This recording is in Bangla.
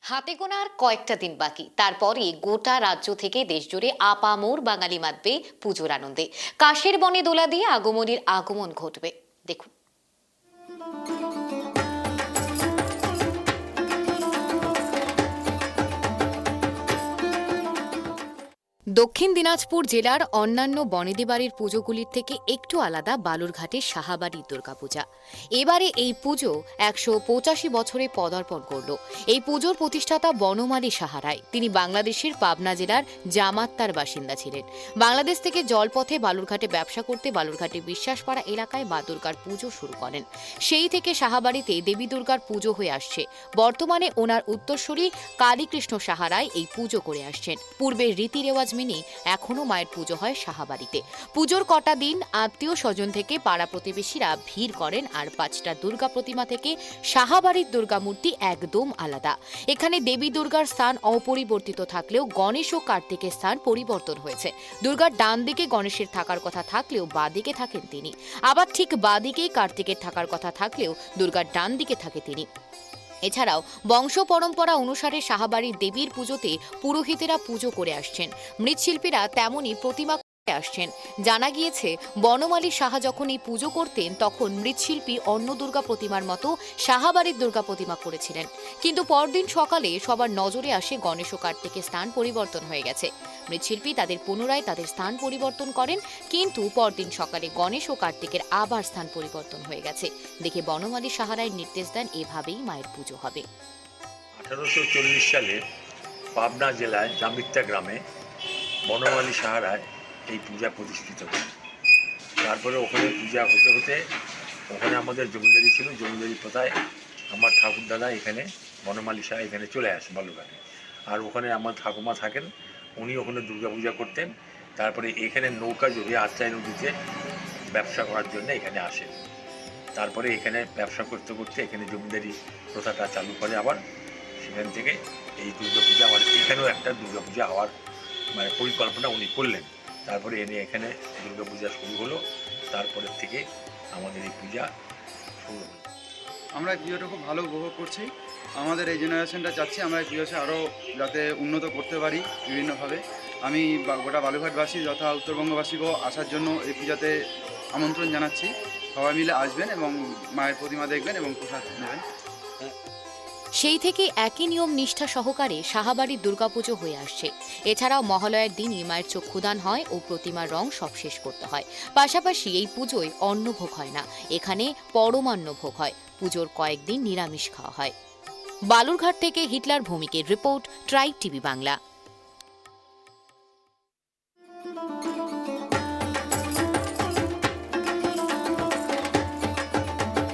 হাতে গোনা আর কয়েকটা দিন বাকি, তারপরে গোটা রাজ্য থেকে দেশজুড়ে আপামোর বাঙালি মাতবে পুজোর আনন্দে। কাশের বনে দোলা দিয়ে আগমনীর আগমন ঘটবে। দেখুন। দক্ষিণ দিনাজপুর জেলার অন্যান্য বনেদি বাড়ির পুজোগুলির থেকে একটু আলাদা বালুরঘাটের সাহাবাড়ির দুর্গাপূজা। এবারে এই পুজো ১৮৫ বছরে পদার্পণ করল। এই পুজোর প্রতিষ্ঠাতা বনমালী সাহা রায়। তিনি বাংলাদেশের পাবনা জেলার জামাত্তার বাসিন্দা ছিলেন। বাংলাদেশ থেকে জলপথে বালুরঘাটে ব্যবসা করতে বালুরঘাটে বিশ্বাসপাড়া এলাকায় মা দুর্গার পুজো শুরু করেন। সেই থেকে সাহাবাড়িতে দেবী দুর্গার পুজো হয়ে আসছে। বর্তমানে ওনার উত্তরসূরি কালীকৃষ্ণ সাহা রায় এই পুজো করে আসছেন। পূর্বের রীতি রেওয়াজ মেনে এখনো মায়ের পুজো হয় সাহাবাড়িতে। পুজোর কটা দিন আত্মীয় স্বজন থেকে পাড়া প্রতিবেশীরা ভিড় করেন। আর ৫টা দুর্গা প্রতিমা থেকে সাহাবাড়ির দুর্গা মূর্তি একদম আলাদা। এখানে দেবী দুর্গার স্থান অপরিবর্তিত থাকলেও গণেশ ও কার্তিকের স্থান পরিবর্তন হয়েছে। দুর্গার ডান দিকে গণেশের থাকার কথা থাকলেও বাঁ দিকে থাকেন তিনি। আবার ঠিক বাঁ দিকেই কার্তিকের থাকার কথা থাকলেও দুর্গার ডান দিকে থাকে তিনি। এছাড়াও বংশ পরম্পরা অনুসারে সাহাবাড়ির দেবীর পুজোতে পুরোহিতেরা পুজো করে আসছেন। মৃৎশিল্পীরা তেমনই প্রতিমা আসছেন। জানা গিয়েছে বনমালী সাহা যখন এই পুজো করতেন তখন মৃৎশিল্পী অন্য দুর্গা প্রতিমার মতো সাহাবাড়ির দুর্গা প্রতিমা করেছিলেন। কিন্তু পরদিন সকালে সবার নজরে আসে গণেশ ও কার্তিকের স্থান পরিবর্তন হয়ে গেছে। মৃৎশিল্পী তাদের পুনরায় তাদের স্থান পরিবর্তন করেন, কিন্তু পরদিন সকালে গণেশ ও কার্তিকের আবার স্থান পরিবর্তন হয়ে গেছে। দেখে বনমালী সাহা রায় নির্দেশ দেন এভাবেই মায়ের পুজো হবে। 1840 সালে পাবনা জেলায় জামিত্তা গ্রামে বনমালী সাহা রায় এই পূজা প্রতিষ্ঠিত করেন। তারপরে ওখানে পূজা হতে হতে ওখানে আমাদের জমিদারি ছিল। জমিদারি প্রথায় আমার ঠাকুরদাদা এখানে বনমালী সাহা এখানে চলে আসে বালুরঘাটে। আর ওখানে আমার ঠাকুমা থাকেন, উনি ওখানে দুর্গা পূজা করতেন। তারপরে এখানে নৌকা যোগে আত্রাই নদীতে ব্যবসা করার জন্য এখানে আসেন। তারপরে এখানে ব্যবসা করতে করতে এখানে জমিদারি প্রথাটা চালু করে। আবার সেখান থেকে এই দুর্গাপূজা আবার এখানেও একটা দুর্গাপূজা হওয়ার মানে পরিকল্পনা উনি করলেন। তারপরে এনে এখানে দুর্গাপূজা শুরু হলো। তারপরের থেকে আমাদের এই পূজা শুরু হলো। আমরা এই পুজোটা খুব ভালো উপভোগ করছি। আমাদের এই জেনারেশনটা চাচ্ছি আমরা এই পুজোটা আরও যাতে উন্নত করতে পারি বিভিন্নভাবে। আমি গোটা বালুরঘাটবাসী তথা উত্তরবঙ্গবাসীকেও আসার জন্য এই পূজাতে আমন্ত্রণ জানাচ্ছি। সবাই মিলে আসবেন এবং মায়ের প্রতিমা দেখবেন এবং প্রসাদ নেবেন। সেই থেকে একই নিয়ম নিষ্ঠা সহকারে সাহাবাড়ির দুর্গাপুজো হয়ে আসছে। এছাড়াও মহালয়ার দিনই মায়ের চক্ষুদান হয় ও প্রতিমার রং সব শেষ করতে হয়। পাশাপাশি এই পুজোয় অন্নভোগ হয় না, এখানে পরমান্ন ভোগ হয়। পুজোর কয়েকদিন নিরামিষ খাওয়া হয়। বালুরঘাট থেকে হিটলার ভৌমিকের রিপোর্ট, ট্রাইব টিভি বাংলা।